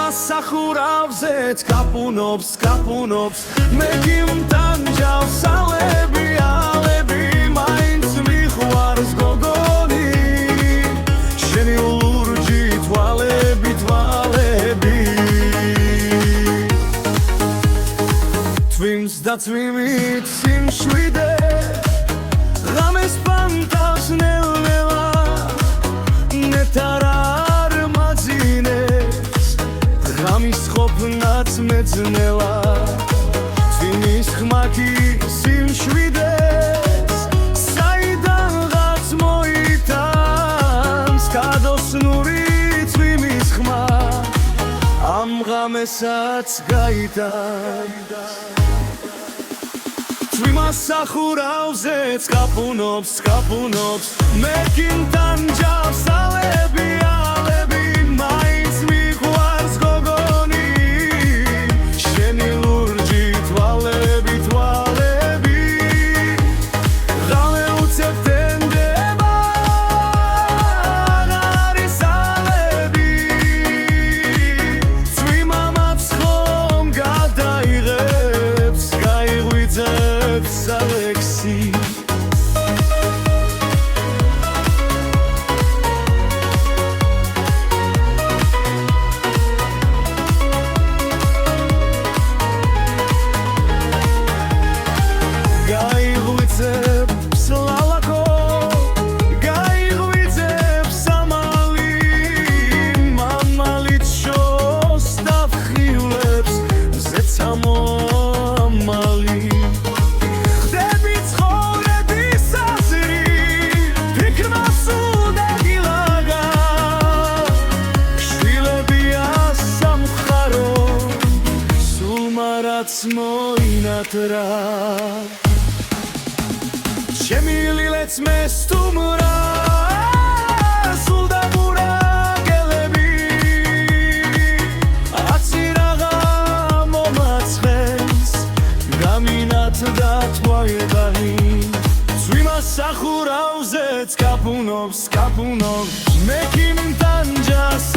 მასახურავზეც კაპუნობს მე გიმტანჯავს ალები მაინც მიხვარს გოგონი შენი ლურჯი თვალები თვიმს და თვიმით სიმშვიდე ღამეს პანტავს ნელ-ნელა ნეტარ არ მაძინებს ღამის ყოფნაც მეძნელა თვიმის ხმა კი სიმშვიდეს საიდანღაც მოიტანს გადოსნური თვიმის ხმა ამ ღამესაც გაიტანს მასახურავზეც კაპუნობს მე გიმტანჯავს ალები მაინც მიყვარს გოგონი შენი ლურჯი თვალები ღამე უცებ თენდება არის ალები თვიმამაც ხომ გადაიღებს გაიღვიძებს Alexi გაიღვიძებს ლალაკო გაიღვიძებს ამალი მამალით შოს დაფხილებს ზეცამო ამალი მოინათრა ჩემი ლილეც მე სტუმრა სულ დამურაგელები აცირაღა მომაცხენს გამინათდა თვაებანი თვიმასახურავზეც კაპუნობს მე გიმტანჯავს